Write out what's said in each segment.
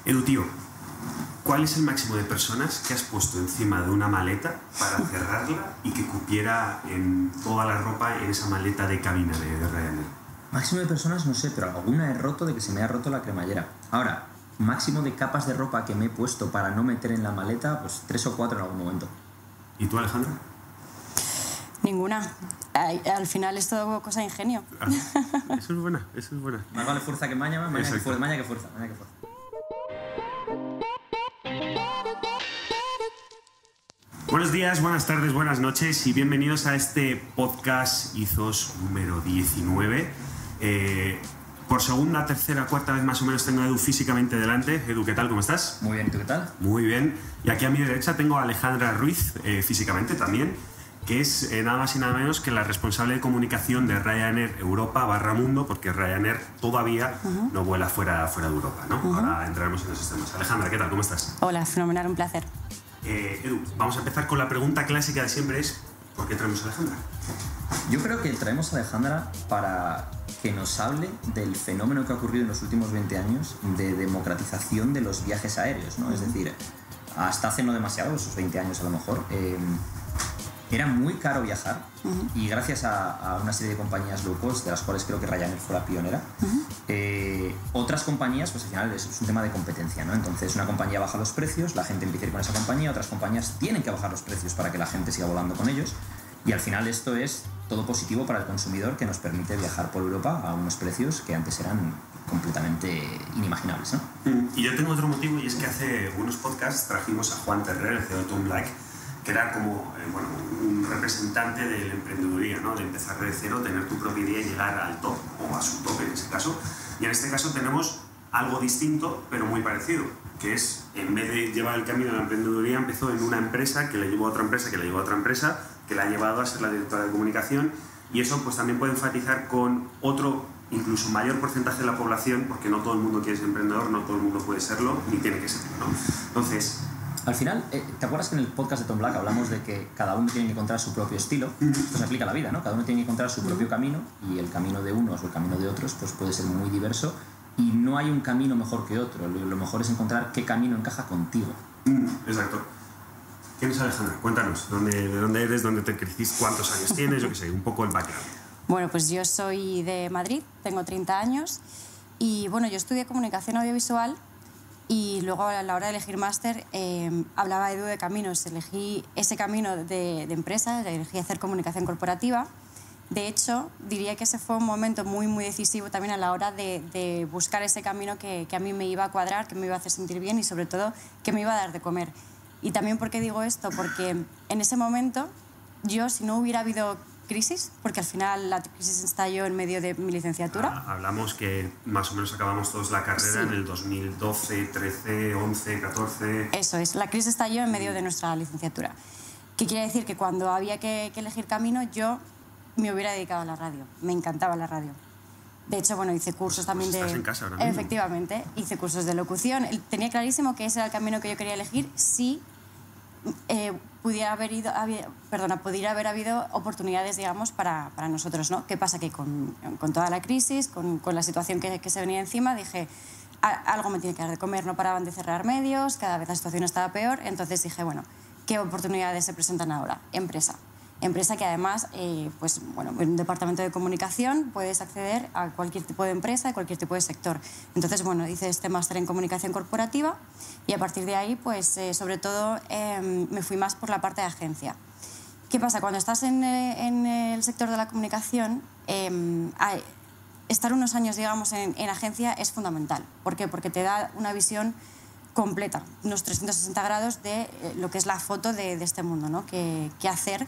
Edu, tío, ¿cuál es el máximo de personas que has puesto encima de una maleta para cerrarla y que cupiera en toda la ropa en esa maleta de cabina de Ryanair? Máximo de personas no sé, pero alguna he roto de que se me ha roto la cremallera. Ahora, máximo de capas de ropa que me he puesto para no meter en la maleta, pues 3 o 4 en algún momento. ¿Y tú, Alejandra? Ninguna. Al final es todo cosa de ingenio. Ah, eso es buena, eso es buena. Más vale fuerza que maña, maña que fuerza, maña que fuerza, maña que fuerza. Buenos días, buenas tardes, buenas noches y bienvenidos a este podcast Ethos número 19. Por segunda, tercera, cuarta vez más o menos tengo a Edu físicamente delante. Edu, ¿qué tal? ¿Cómo estás? Muy bien, ¿y tú qué tal? Muy bien. Y aquí a mi derecha tengo a Alejandra Ruiz, físicamente también, que es nada más y nada menos que la responsable de comunicación de Ryanair Europa /Mundo, porque Ryanair todavía no vuela fuera de Europa, ¿no? Ahora entraremos en esos temas. Alejandra, ¿qué tal? ¿Cómo estás? Hola, fenomenal, un placer. Edu, vamos a empezar con la pregunta clásica de siempre, es ¿por qué traemos a Alejandra? Yo creo que traemos a Alejandra para que nos hable del fenómeno que ha ocurrido en los últimos 20 años de democratización de los viajes aéreos, ¿no? Es decir, hasta hace no demasiado, esos 20 años a lo mejor, era muy caro viajar y gracias a una serie de compañías low cost, de las cuales creo que Ryanair fue la pionera, otras compañías, pues al final es un tema de competencia, ¿no? Entonces una compañía baja los precios, la gente empieza a ir con esa compañía, otras compañías tienen que bajar los precios para que la gente siga volando con ellos y al final esto es todo positivo para el consumidor que nos permite viajar por Europa a unos precios que antes eran completamente inimaginables, ¿no? Y yo tengo otro motivo y es que hace unos podcasts trajimos a Juan Terrer, el CEO de Tom Black, que era como un representante de la emprendeduría, ¿no? De empezar de cero, tener tu propia idea y llegar al top, o a su top en ese caso. Y en este caso tenemos algo distinto, pero muy parecido, que es, en vez de llevar el camino de la emprendeduría, empezó en una empresa, que le llevó a otra empresa, que le llevó a otra empresa, que la ha llevado a ser la directora de comunicación, y eso pues también puede enfatizar con otro, incluso mayor porcentaje de la población, porque no todo el mundo quiere ser emprendedor, no todo el mundo puede serlo, ni tiene que serlo, ¿no? Entonces, al final, ¿te acuerdas que en el podcast de Tom Black hablamos de que cada uno tiene que encontrar su propio estilo? Esto se aplica a la vida, ¿no? Cada uno tiene que encontrar su propio camino y el camino de unos o el camino de otros pues puede ser muy diverso y no hay un camino mejor que otro. Lo mejor es encontrar qué camino encaja contigo. Exacto. ¿Quién es Alejandra? Cuéntanos, ¿de dónde eres? ¿Dónde te creciste? ¿Cuántos años tienes? Yo qué sé, un poco el background. Bueno, pues yo soy de Madrid, tengo 30 años y bueno, yo estudié comunicación audiovisual. Y luego a la hora de elegir máster hablaba Edu de caminos, elegí ese camino de empresa, elegí hacer comunicación corporativa. De hecho, diría que ese fue un momento muy, muy decisivo también a la hora de buscar ese camino que a mí me iba a cuadrar, que me iba a hacer sentir bien y sobre todo que me iba a dar de comer. Y también, ¿por qué digo esto? Porque en ese momento yo, si no hubiera habido crisis, porque al final la crisis estalló en medio de mi licenciatura. Hablamos que más o menos acabamos todos la carrera en el 2012, 13, 11, 14... Eso es, la crisis estalló en medio de nuestra licenciatura. ¿Qué quiere decir? Que cuando había que elegir camino, yo me hubiera dedicado a la radio. Me encantaba la radio. De hecho, bueno, hice cursos también de... Estás en casa ahora mismo. Efectivamente, hice cursos de locución. Tenía clarísimo que ese era el camino que yo quería elegir si... pudiera haber habido oportunidades, digamos, para nosotros, ¿no? ¿Qué pasa? Que con toda la crisis, con la situación que se venía encima, dije, algo me tiene que dar de comer, no paraban de cerrar medios, cada vez la situación estaba peor, entonces dije, bueno, ¿qué oportunidades se presentan ahora? Empresa que además, pues bueno, en un departamento de comunicación puedes acceder a cualquier tipo de empresa, a cualquier tipo de sector. Entonces, bueno, hice este máster en comunicación corporativa y a partir de ahí, pues sobre todo me fui más por la parte de agencia. ¿Qué pasa? Cuando estás en el sector de la comunicación, estar unos años, digamos, en agencia es fundamental. ¿Por qué? Porque te da una visión completa, unos 360 grados de lo que es la foto de este mundo, ¿no? ¿Qué hacer?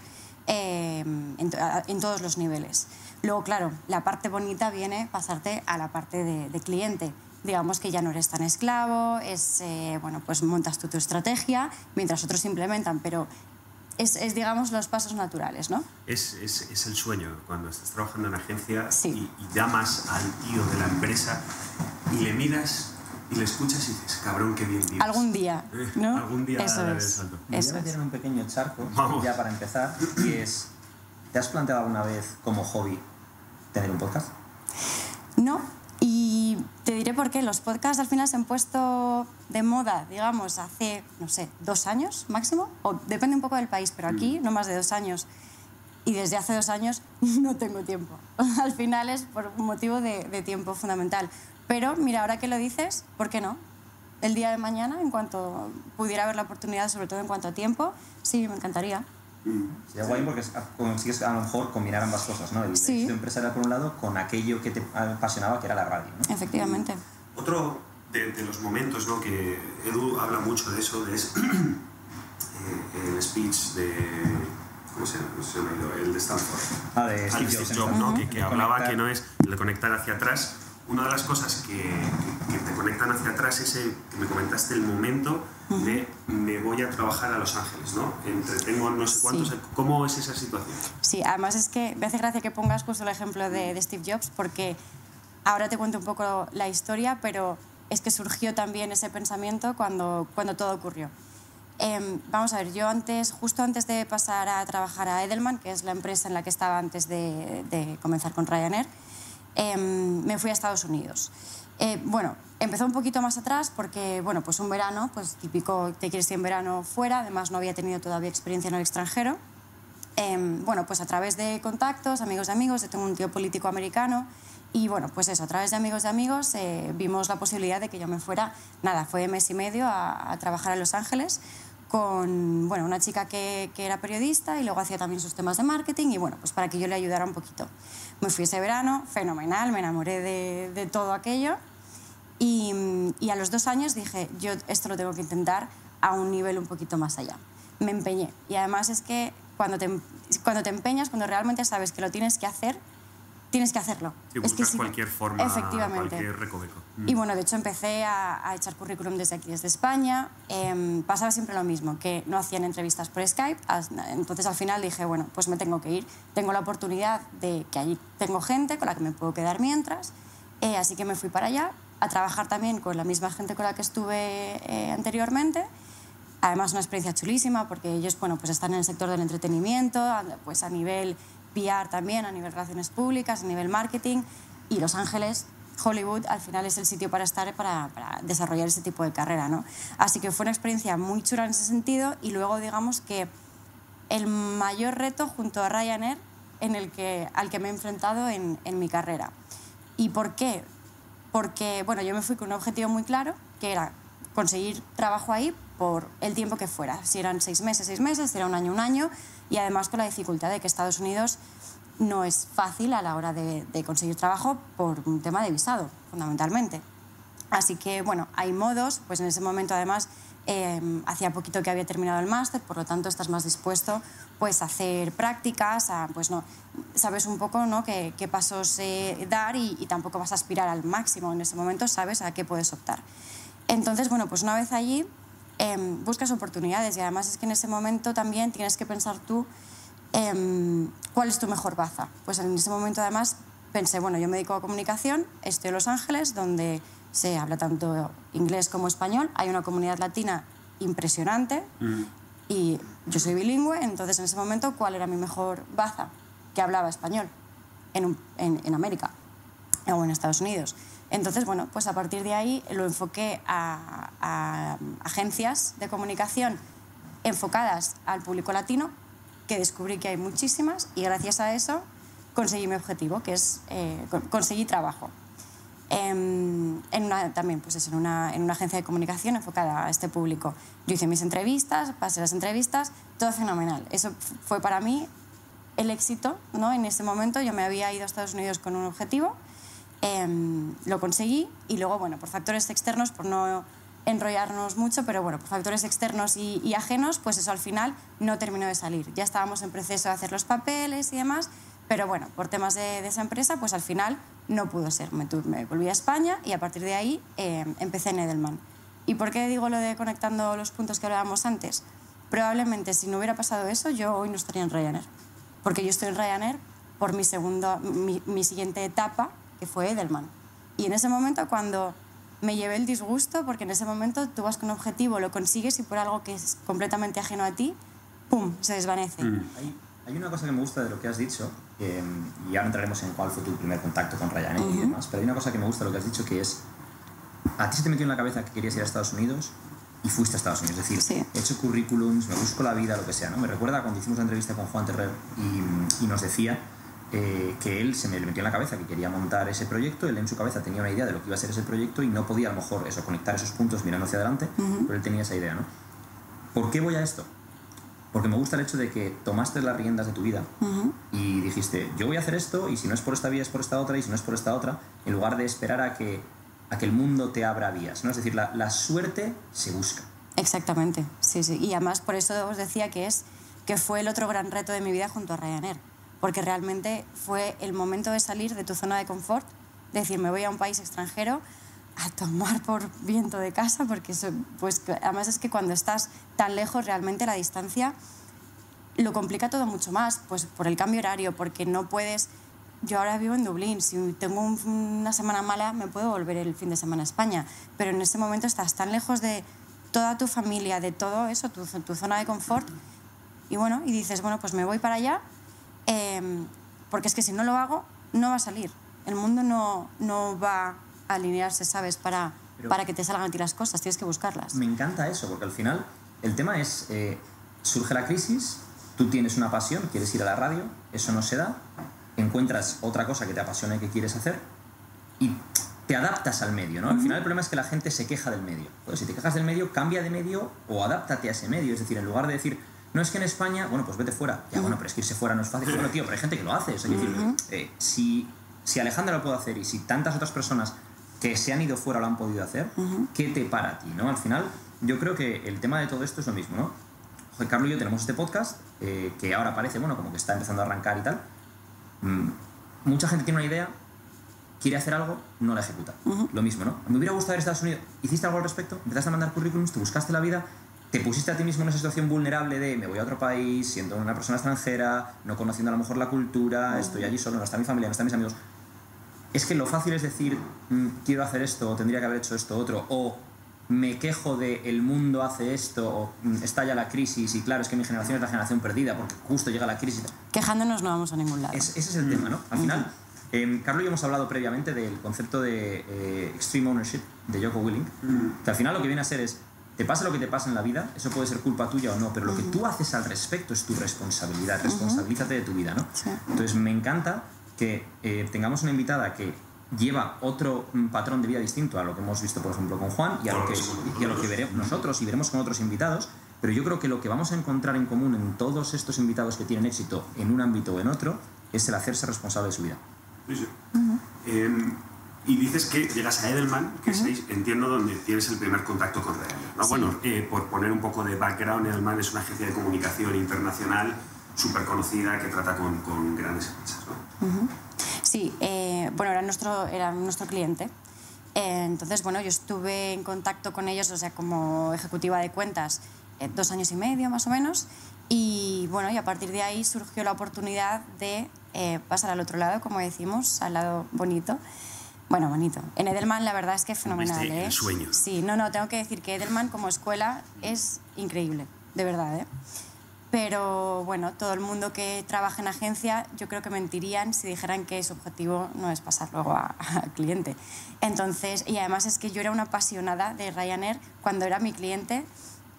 En todos los niveles. Luego, claro, la parte bonita viene pasarte a la parte de cliente. Digamos que ya no eres tan esclavo, bueno, pues montas tú tu estrategia, mientras otros implementan, pero es digamos, los pasos naturales, ¿no? Es el sueño, cuando estás trabajando en agencia sí. y llamas al tío de la empresa y le miras y le escuchas y dices, cabrón, qué bien vives. Algún día, ¿no? Algún día eso daré es. el salto. Me voy a meter en un pequeño charco, Vamos. ya para empezar, y es, ¿te has planteado alguna vez como hobby tener un podcast? No, y Te diré por qué. Los podcasts al final se han puesto de moda, digamos, hace, no sé, 2 años máximo, o depende un poco del país, pero aquí no más de 2 años. Y desde hace 2 años no tengo tiempo. Al final es por un motivo de tiempo fundamental. Pero mira, ahora que lo dices, ¿por qué no? El día de mañana, en cuanto pudiera haber la oportunidad, sobre todo en cuanto a tiempo, sí, me encantaría. Sería guay porque consigues a lo mejor combinar ambas cosas, ¿no? El éxito empresarial por un lado con aquello que te apasionaba, que era la radio, ¿no? Efectivamente. Otro de los momentos, ¿no?, que Edu habla mucho de eso, es el speech de... ¿Cómo se llama? El de Stanford. De Steve Jobs, ¿no? Que hablaba que no es el de conectar hacia atrás. Una de las cosas que te conectan hacia atrás es el que me comentaste, el momento de me voy a trabajar a Los Ángeles, ¿no? Tengo no sé cuántos... Sí. ¿Cómo es esa situación? Sí, además es que me hace gracia que pongas justo el ejemplo de Steve Jobs, porque ahora te cuento un poco la historia, pero es que surgió también ese pensamiento cuando todo ocurrió. Vamos a ver, yo justo antes de pasar a trabajar a Edelman, que es la empresa en la que estaba antes de comenzar con Ryanair, me fui a Estados Unidos. Bueno, empezó un poquito más atrás porque, bueno, pues un verano, pues típico, te quieres ir en verano fuera, además no había tenido todavía experiencia en el extranjero. Bueno, pues a través de contactos, amigos de amigos, yo tengo un tío político americano, y bueno, pues eso, a través de amigos vimos la posibilidad de que yo me fuera, nada, fue mes y medio a trabajar a Los Ángeles con, bueno, una chica que era periodista y luego hacía también sus temas de marketing, y bueno, pues para que yo le ayudara un poquito. Me fui ese verano, fenomenal, me enamoré de todo aquello, y a los 2 años dije, yo esto lo tengo que intentar a un nivel un poquito más allá. Me empeñé, y además es que cuando te empeñas, cuando realmente sabes que lo tienes que hacer, tienes que hacerlo. Sí, buscas es que si, cualquier forma, efectivamente, cualquier recoveco. Y bueno, de hecho empecé a echar currículum desde aquí, desde España. Pasaba siempre lo mismo, que no hacían entrevistas por Skype. Entonces al final dije, bueno, pues me tengo que ir. Tengo la oportunidad de que allí tengo gente con la que me puedo quedar mientras. Así que me fui para allá a trabajar también con la misma gente con la que estuve anteriormente. Además una experiencia chulísima porque ellos, bueno, pues están en el sector del entretenimiento, pues a nivel PR también, a nivel relaciones públicas, a nivel marketing, y Los Ángeles, Hollywood, al final es el sitio para estar, para desarrollar ese tipo de carrera, ¿no? Así que fue una experiencia muy chula en ese sentido, y luego digamos que el mayor reto junto a Ryanair al que me he enfrentado en mi carrera. ¿Y por qué? Porque, bueno, yo me fui con un objetivo muy claro, que era conseguir trabajo ahí por el tiempo que fuera. Si eran 6 meses, si era un año, y además con la dificultad de que Estados Unidos no es fácil a la hora de conseguir trabajo por un tema de visado, fundamentalmente. Así que, bueno, hay modos, pues en ese momento además hacía poquito que había terminado el máster, por lo tanto estás más dispuesto pues, a hacer prácticas, pues no, sabes un poco, ¿no?, qué pasos dar, y tampoco vas a aspirar al máximo en ese momento, sabes a qué puedes optar. Entonces, bueno, pues una vez allí buscas oportunidades, y además es que en ese momento también tienes que pensar tú cuál es tu mejor baza. Pues en ese momento además pensé, bueno, yo me dedico a comunicación, estoy en Los Ángeles, donde se habla tanto inglés como español, hay una comunidad latina impresionante, y yo soy bilingüe, entonces en ese momento, ¿cuál era mi mejor baza? Que hablaba español en América o en Estados Unidos. Entonces, bueno, pues a partir de ahí lo enfoqué a agencias de comunicación enfocadas al público latino, que descubrí que hay muchísimas, y gracias a eso conseguí mi objetivo, que es conseguí trabajo. También pues eso, en una agencia de comunicación enfocada a este público. Yo hice mis entrevistas, pasé las entrevistas, todo fenomenal. Eso fue para mí el éxito, ¿no? En ese momento yo me había ido a Estados Unidos con un objetivo, lo conseguí, y luego, bueno, por factores externos, por no enrollarnos mucho, pero bueno, por factores externos y ajenos, pues eso al final no terminó de salir. Ya estábamos en proceso de hacer los papeles y demás, pero bueno, por temas de esa empresa, pues al final no pudo ser. Me volví a España, y a partir de ahí empecé en Edelman. ¿Y por qué digo lo de conectando los puntos que hablábamos antes? Probablemente si no hubiera pasado eso, yo hoy no estaría en Ryanair, porque yo estoy en Ryanair por mi siguiente etapa, que fue Edelman. Y en ese momento, cuando me llevé el disgusto, porque en ese momento tú vas con un objetivo, lo consigues, y por algo que es completamente ajeno a ti, ¡pum!, se desvanece. Hay una cosa que me gusta de lo que has dicho, y ahora entraremos en cuál fue tu primer contacto con Ryanair y demás, pero hay una cosa que me gusta de lo que has dicho, que es a ti se te metió en la cabeza que querías ir a Estados Unidos y fuiste a Estados Unidos. Es decir, Sí. he hecho currículums, me busco la vida, lo que sea, ¿no? Me recuerda cuando hicimos la entrevista con Juan Terrer y nos decía que él se me le metió en la cabeza que quería montar ese proyecto. Él en su cabeza tenía una idea de lo que iba a ser ese proyecto y no podía a lo mejor eso, conectar esos puntos mirando hacia adelante, pero él tenía esa idea, ¿no? ¿Por qué voy a esto? Porque me gusta el hecho de que tomaste las riendas de tu vida y dijiste, yo voy a hacer esto y si no es por esta vía es por esta otra y si no es por esta otra, en lugar de esperar a que el mundo te abra vías, ¿no? Es decir, la suerte se busca. Exactamente, sí, sí. Y además por eso os decía que fue el otro gran reto de mi vida junto a Ryanair, porque realmente fue el momento de salir de tu zona de confort, de decir, me voy a un país extranjero a tomar por viento de casa, porque eso, pues además es que cuando estás tan lejos realmente la distancia lo complica todo mucho más, pues por el cambio horario, porque no puedes... Yo ahora vivo en Dublín, si tengo una semana mala me puedo volver el fin de semana a España, pero en ese momento estás tan lejos de toda tu familia, de todo eso, tu zona de confort, y bueno, y dices, bueno, pues me voy para allá, porque es que si no lo hago, no va a salir. El mundo no va a alinearse, ¿sabes? Para que te salgan a ti las cosas, tienes que buscarlas. Me encanta eso, porque al final el tema es, surge la crisis, tú tienes una pasión, quieres ir a la radio, eso no se da, encuentras otra cosa que te apasiona y que quieres hacer y te adaptas al medio, ¿no? Al final el problema es que la gente se queja del medio. Pues si te quejas del medio, cambia de medio o adáptate a ese medio. Es decir, en lugar de decir, no es que en España, bueno, pues vete fuera. Ya, bueno, pero es que irse fuera no es fácil. Bueno, tío, pero hay gente que lo hace. O sea, decir, si Alejandra lo puede hacer y si tantas otras personas que se han ido fuera lo han podido hacer, ¿qué te para a ti, no? Al final, yo creo que el tema de todo esto es lo mismo, ¿no? Jorge Carlos y yo tenemos este podcast que ahora parece, bueno, como que está empezando a arrancar y tal. Mucha gente tiene una idea, quiere hacer algo, no la ejecuta. Lo mismo, ¿no? Me hubiera gustado ir a Estados Unidos. ¿Hiciste algo al respecto? ¿Empezaste a mandar currículums? ¿Te buscaste la vida? ¿Te pusiste a ti mismo en esa situación vulnerable de me voy a otro país, siendo una persona extranjera, no conociendo a lo mejor la cultura, estoy allí solo, no está mi familia, no están mis amigos? Es que lo fácil es decir, quiero hacer esto, o tendría que haber hecho esto otro, o me quejo de el mundo hace esto, o estalla la crisis, y claro, es que mi generación es la generación perdida, porque justo llega la crisis. Quejándonos no vamos a ningún lado. Ese es el tema, ¿no? Al final, Carlos y yo hemos hablado previamente del concepto de extreme ownership de Jocko Willink, que al final lo que viene a ser es, te pasa lo que te pasa en la vida, eso puede ser culpa tuya o no, pero lo que tú haces al respecto es tu responsabilidad, responsabilízate de tu vida, ¿no? Sí. Entonces me encanta que tengamos una invitada que lleva otro patrón de vida distinto a lo que hemos visto, por ejemplo, con Juan y a lo que veremos nosotros y veremos con otros invitados, pero yo creo que lo que vamos a encontrar en común en todos estos invitados que tienen éxito en un ámbito o en otro es el hacerse responsable de su vida. Sí, sí. Y dices que llegas a Edelman, que es, entiendo, donde tienes el primer contacto con Ryanair, ¿no? Sí. Bueno, por poner un poco de background, Edelman es una agencia de comunicación internacional súper conocida que trata con grandes empresas, ¿no? Sí, bueno, era nuestro cliente. Entonces, bueno, yo estuve en contacto con ellos, o sea, como ejecutiva de cuentas, 2 años y medio más o menos, y bueno, y a partir de ahí surgió la oportunidad de pasar al otro lado, como decimos, al lado bonito. Bueno, bonito. En Edelman la verdad es que es fenomenal, el sueño. Sí, no, tengo que decir que Edelman como escuela es increíble, de verdad, ¿eh? Pero bueno, todo el mundo que trabaja en agencia yo creo que mentirían si dijeran que su objetivo no es pasar luego al cliente. Entonces, y además es que yo era una apasionada de Ryanair cuando era mi cliente,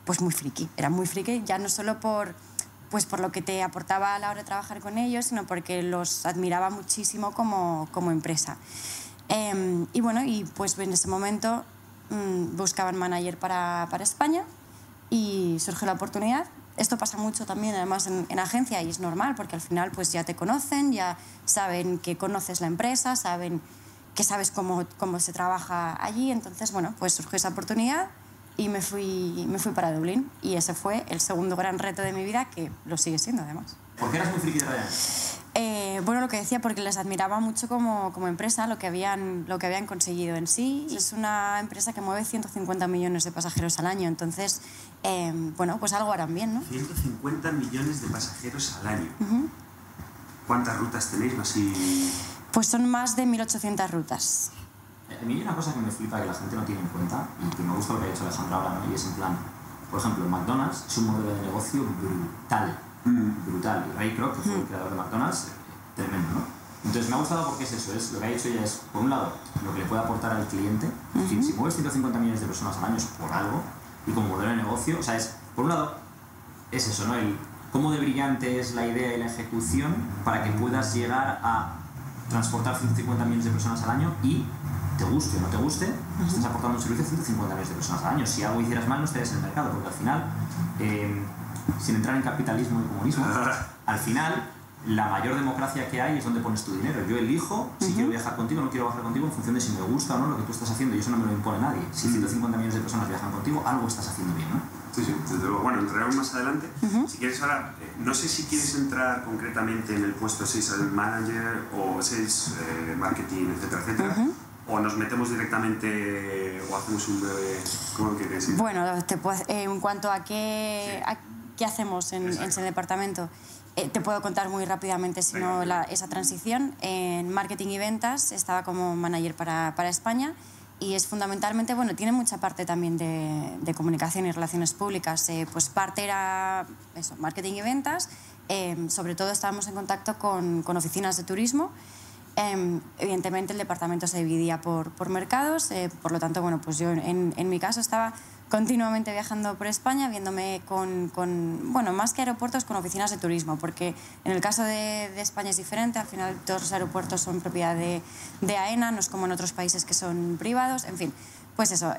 pues muy friki, era muy friki, ya no solo por lo que te aportaba a la hora de trabajar con ellos, sino porque los admiraba muchísimo como empresa. Y bueno, y pues en ese momento buscaban manager para España y surgió la oportunidad. Esto pasa mucho también, además, en agencia, y es normal, porque al final pues ya te conocen, ya saben que conoces la empresa, saben que sabes cómo se trabaja allí. Entonces, bueno, pues surgió esa oportunidad y me fui para Dublín. Y ese fue el segundo gran reto de mi vida, que lo sigue siendo, además. ¿Por qué eras muy friki de Ryanair? Bueno, lo que decía, porque les admiraba mucho como empresa, lo que habían conseguido en sí. Es una empresa que mueve 150 millones de pasajeros al año, entonces, bueno, pues algo harán bien, ¿no? 150 millones de pasajeros al año. ¿Cuántas rutas tenéis? Así... Pues son más de 1.800 rutas. A mí hay una cosa que me flipa que la gente no tiene en cuenta y que me gusta lo que ha hecho Alejandra ahora, ¿no? Y es en plan, por ejemplo, McDonald's es un modelo de negocio brutal. Brutal. Y Ray Kroc, que fue el creador de McDonald's, tremendo, ¿no? Entonces me ha gustado porque es eso, es lo que ha dicho ella es, por un lado, lo que le puede aportar al cliente. Es decir, si mueves 150 millones de personas al año es por algo, y como modelo de negocio, o sea, es, por un lado, es eso, ¿no? El cómo de brillante es la idea y la ejecución para que puedas llegar a transportar 150 millones de personas al año y, te guste o no te guste, estás aportando un servicio a 150 millones de personas al año. Si algo hicieras mal, no estarías en el mercado, porque al final, sin entrar en capitalismo y comunismo, al final, la mayor democracia que hay es donde pones tu dinero. Yo elijo si quiero viajar contigo o no quiero viajar contigo en función de si me gusta o no lo que tú estás haciendo, y eso no me lo impone nadie. Si 150 millones de personas viajan contigo, algo estás haciendo bien, ¿no? Sí, sí, desde luego. Bueno, entraremos más adelante. Si quieres ahora, no sé si quieres entrar concretamente en el puesto Sales Manager o Sales Marketing, etcétera, etcétera, o nos metemos directamente o hacemos un breve... ¿Cómo quieres decir? Bueno, en cuanto a qué hacemos en ese departamento, te puedo contar muy rápidamente esa transición. En marketing y ventas estaba como manager para España, y es fundamentalmente, bueno, tiene mucha parte también de comunicación y relaciones públicas. Pues parte era eso, marketing y ventas. Sobre todo estábamos en contacto con oficinas de turismo. Evidentemente el departamento se dividía por mercados, por lo tanto, bueno, pues yo en mi caso estaba continuamente viajando por España, viéndome bueno, más que aeropuertos, con oficinas de turismo, porque en el caso de España es diferente. Al final todos los aeropuertos son propiedad de AENA, no es como en otros países que son privados. En fin, pues eso,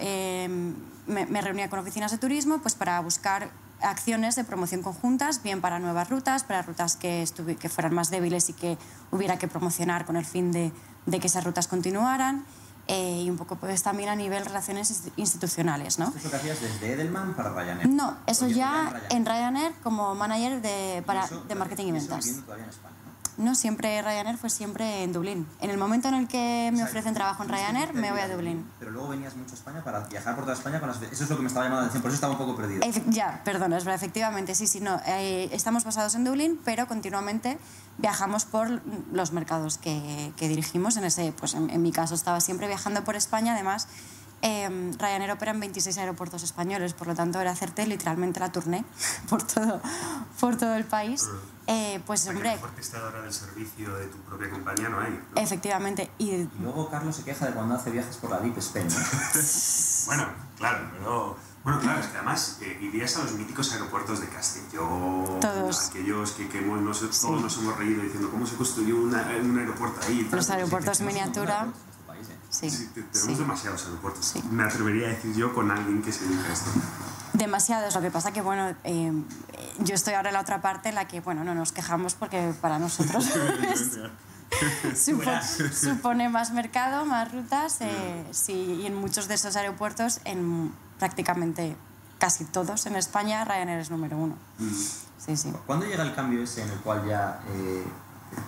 me reunía con oficinas de turismo pues para buscar acciones de promoción conjuntas, bien para nuevas rutas, para rutas que fueran más débiles y que hubiera que promocionar con el fin de que esas rutas continuaran. Y un poco pues también a nivel relaciones institucionales, ¿no? ¿Esto es lo que hacías desde Edelman para Ryanair? No, eso ya en Ryanair como manager de marketing y ventas. ¿Eso todavía en España, no? No, siempre Ryanair fue siempre en Dublín. En el momento en el que me ofrecen trabajo en Ryanair, me voy a Dublín. Pero luego venías mucho a España para viajar por toda España con las... Eso es lo que me estaba llamando la atención, por eso estaba un poco perdido. Ya, perdona, es verdad, efectivamente, sí, no. Estamos basados en Dublín, pero continuamente viajamos por los mercados que dirigimos. Pues en mi caso estaba siempre viajando por España. Además, Ryanair opera en 26 aeropuertos españoles, por lo tanto era hacerte literalmente la tournée por todo el país. Pues hombre, mejor testadora del servicio de tu propia compañía no hay, ¿no? Efectivamente. Y luego Carlos se queja de cuando hace viajes por la Deep Spain, ¿no? Bueno, claro, pero... Bueno, claro, es que además irías a los míticos aeropuertos de Castellón, todos. Aquellos que todos nos hemos reído diciendo cómo se construyó un aeropuerto ahí. Los aeropuertos miniatura. Sí, tenemos demasiados aeropuertos. Sí. Me atrevería a decir yo con alguien que se dedica a esto. Demasiados, lo que pasa que, bueno, yo estoy ahora en la otra parte en la que, bueno, no nos quejamos porque para nosotros supone más mercado, más rutas, sí, y en muchos de esos aeropuertos, en prácticamente casi todos en España, Ryanair es número 1. Sí. ¿Cuándo llega el cambio ese en el cual ya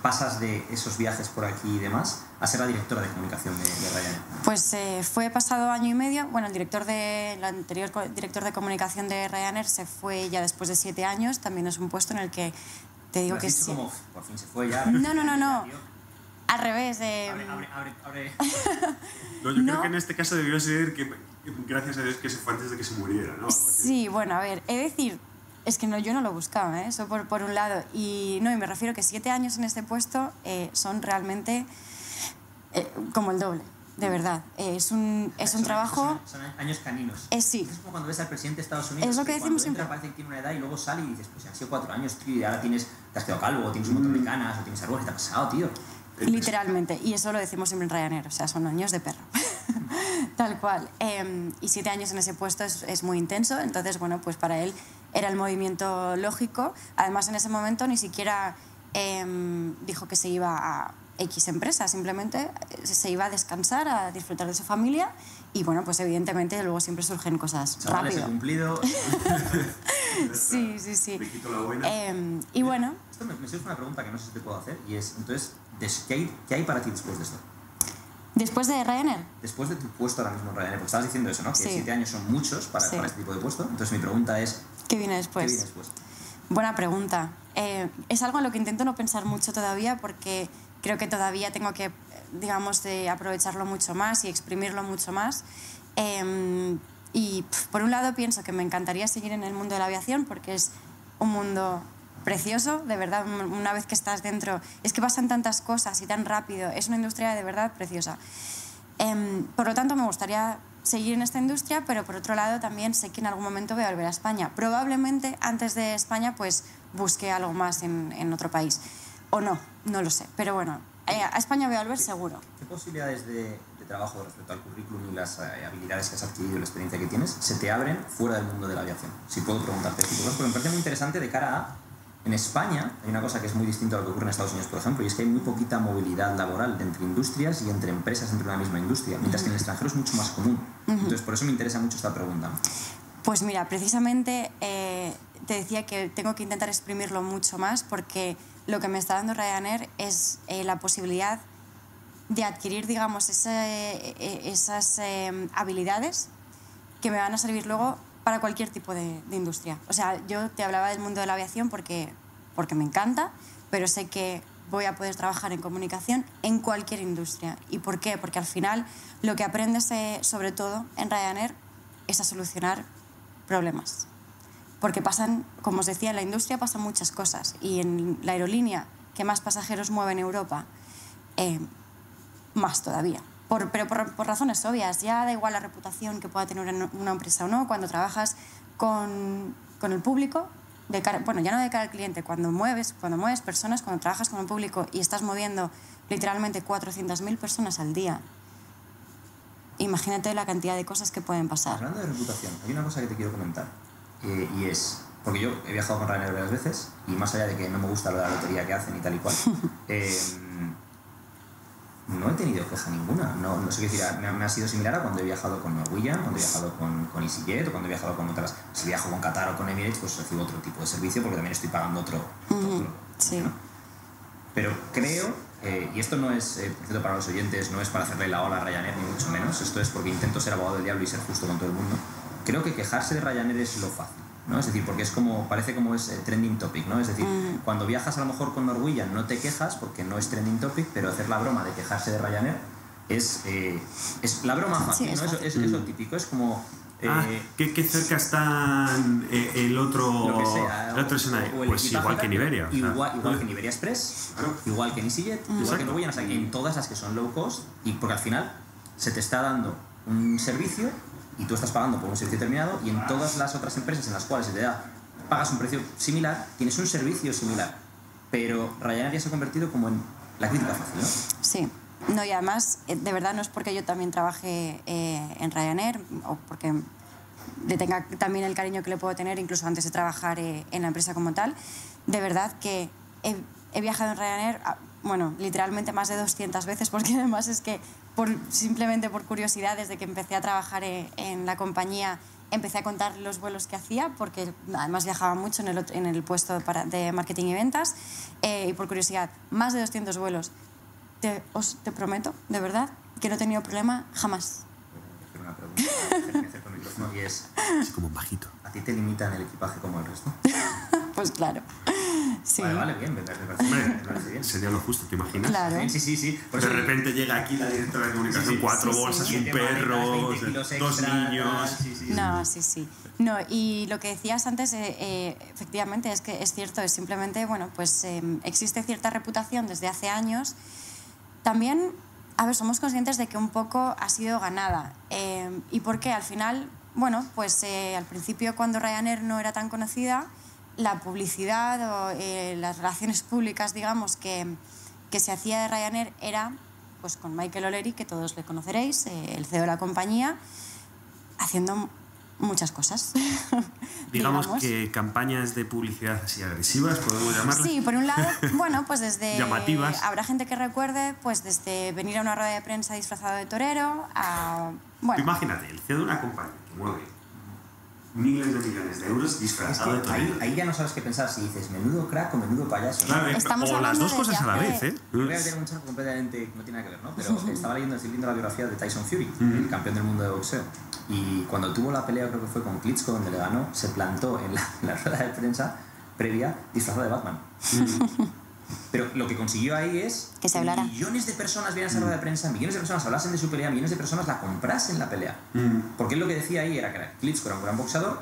pasas de esos viajes por aquí y demás a ser la directora de comunicación de Ryanair? Pues fue pasado año y medio. Bueno, el anterior director de comunicación de Ryanair se fue ya después de 7 años. También es un puesto en el que te digo que sí. Como, por fin se fue ya. No. Al revés. Abre. No, yo creo que en este caso debió ser que, gracias a Dios, que se fue antes de que se muriera, ¿no? Sí, bueno, a ver, he de decir, es que yo no lo buscaba, eso por un lado. Y me refiero que 7 años en este puesto son realmente como el doble, de verdad. Es un trabajo... Son años caninos. Sí. Es como cuando ves al presidente de Estados Unidos, es lo que decimos entra, parece que tiene una edad y luego sale y dices, pues han sido 4 años, tío, y ahora te has quedado calvo, o tienes un montón de canas, o tienes arrugas, ¿qué te ha pasado, tío? Literalmente, y eso lo decimos siempre en Ryanair, o sea, son años de perro. Tal cual. Y 7 años en ese puesto es muy intenso, entonces, bueno, pues para él era el movimiento lógico. Además, en ese momento ni siquiera dijo que se iba a X empresa, simplemente se iba a descansar, a disfrutar de su familia, y bueno, pues evidentemente luego siempre surgen cosas Chavales, rápido. He cumplido. Sí. Me quito la buena. Y bueno... Esto me surge una pregunta que no sé si te puedo hacer, y es, entonces, ¿qué hay para ti después de esto? ¿Después de Ryanair? Después de tu puesto ahora mismo en Ryanair, porque estabas diciendo eso, ¿no? Que 7 años son muchos para este tipo de puesto. Entonces mi pregunta es... ¿Qué viene después? Buena pregunta. Es algo en lo que intento no pensar mucho todavía, porque creo que todavía tengo que, digamos, aprovecharlo mucho más y exprimirlo mucho más. Y por un lado pienso que me encantaría seguir en el mundo de la aviación, porque es un mundo precioso, de verdad, una vez que estás dentro. Es que pasan tantas cosas y tan rápido. Es una industria de verdad preciosa. Por lo tanto, me gustaría seguir en esta industria, pero por otro lado también sé que en algún momento voy a volver a España. Probablemente antes de España pues busque algo más en otro país. O no lo sé. Pero bueno, a España voy a volver seguro. ¿Qué posibilidades de trabajo respecto al currículum y las habilidades que has adquirido y la experiencia que tienes se te abren fuera del mundo de la aviación? Si puedo preguntarte esto, porque me parece muy interesante de cara a... En España hay una cosa que es muy distinta a lo que ocurre en Estados Unidos, por ejemplo, y es que hay muy poquita movilidad laboral entre industrias y entre empresas dentro de una misma industria, mientras que en el extranjero es mucho más común. Entonces, por eso me interesa mucho esta pregunta. Pues mira, precisamente te decía que tengo que intentar exprimirlo mucho más porque lo que me está dando Ryanair es la posibilidad de adquirir, digamos, esas habilidades que me van a servir luego para cualquier tipo de industria. O sea, yo te hablaba del mundo de la aviación porque me encanta, pero sé que voy a poder trabajar en comunicación en cualquier industria. ¿Y por qué? Porque al final lo que aprendes, sobre todo en Ryanair, es a solucionar problemas. Porque pasan, como os decía, en la industria pasan muchas cosas. Y en la aerolínea que más pasajeros mueve en Europa, más todavía. Pero por razones obvias. Ya da igual la reputación que pueda tener una empresa o no. Cuando trabajas con el público, bueno, ya no de cara al cliente, cuando mueves personas, cuando trabajas con el público y estás moviendo literalmente 400.000 personas al día, imagínate la cantidad de cosas que pueden pasar. Hablando de reputación, hay una cosa que te quiero comentar. Y es... Porque yo he viajado con Ryanair varias veces y más allá de que no me gusta la lotería que hacen y tal y cual... no he tenido queja ninguna. No sé qué decir, me ha sido similar a cuando he viajado con Norwegian, cuando he viajado con EasyJet o cuando he viajado con otras. Si viajo con Qatar o con Emirates, pues recibo otro tipo de servicio porque también estoy pagando otro. Sí. ¿No? Pero creo, y esto no es, por cierto, para los oyentes, no es para hacerle la ola a Ryanair, ni mucho menos, esto es porque intento ser abogado del diablo y ser justo con todo el mundo. Creo que quejarse de Ryanair es lo fácil, ¿no? Es decir, porque es como, parece como es trending topic, ¿no? Es decir, cuando viajas a lo mejor con Norwegian no te quejas porque no es trending topic, pero hacer la broma de quejarse de Ryanair es la broma fácil, sí, ¿no? Es lo típico, es como... ¿Qué cerca está el otro, lo que sea, el otro escenario? Pues igual que en Iberia. Igual que en Iberia Express, claro. igual que en EasyJet, igual que en Norwegian, o sea, en todas las que son low cost, y porque al final se te está dando un servicio y tú estás pagando por un servicio determinado, y en todas las otras empresas en las cuales se te da, pagas un precio similar, tienes un servicio similar. Pero Ryanair ya se ha convertido como en la crítica fácil, ¿no? Sí. No, y además, de verdad, no es porque yo también trabaje en Ryanair o porque le tenga también el cariño que le puedo tener incluso antes de trabajar en la empresa como tal. De verdad que he viajado en Ryanair, bueno, literalmente más de 200 veces, porque además es que simplemente por curiosidad, desde que empecé a trabajar en la compañía, empecé a contar los vuelos que hacía, porque además viajaba mucho en el puesto de marketing y ventas, y por curiosidad, más de 200 vuelos. Te prometo, de verdad, que no he tenido problema jamás. Voy a hacer una pregunta que hacer con el micrófono y es... Es como un bajito. ¿A ti te limitan el equipaje como el resto? Pues claro. Sí. Vale, bien, me parece bien. Sería lo justo, ¿te imaginas? Claro. Sí. Por de repente llega aquí la directora de comunicación, 4 bolsas, un perro, 2 niños... No, sí. No, y lo que decías antes, efectivamente, es que es cierto, es simplemente, bueno, pues existe cierta reputación desde hace años. También, a ver, somos conscientes de que un poco ha sido ganada. ¿Y por qué? Al final, bueno, pues al principio cuando Ryanair no era tan conocida, la publicidad o las relaciones públicas, digamos, que se hacía de Ryanair era pues con Michael O'Leary, que todos le conoceréis, el CEO de la compañía, haciendo muchas cosas. Digamos que campañas de publicidad así agresivas, podemos llamarlas. Sí, por un lado, bueno, pues desde... llamativas. Habrá gente que recuerde, pues desde venir a una rueda de prensa disfrazado de torero a... Bueno. Imagínate, el CEO de una compañía que mueve miles de millones de euros disfrazado de torero. Ahí ya no sabes qué pensar, si dices menudo crack o menudo payaso. Claro, o las dos cosas a la vez, ¿eh? Voy a meter un charco completamente, no tiene nada que ver, ¿no? Pero estaba leyendo la biografía de Tyson Fury, el campeón del mundo de boxeo. Y cuando tuvo la pelea, creo que fue con Klitschko, donde le ganó, se plantó en la rueda de prensa previa disfrazado de Batman. Pero lo que consiguió ahí es que se hablara. Millones de personas vieran esa rueda de prensa, millones de personas hablasen de su pelea, millones de personas la comprasen la pelea. Porque él lo que decía ahí era que Klitschko era un gran boxeador,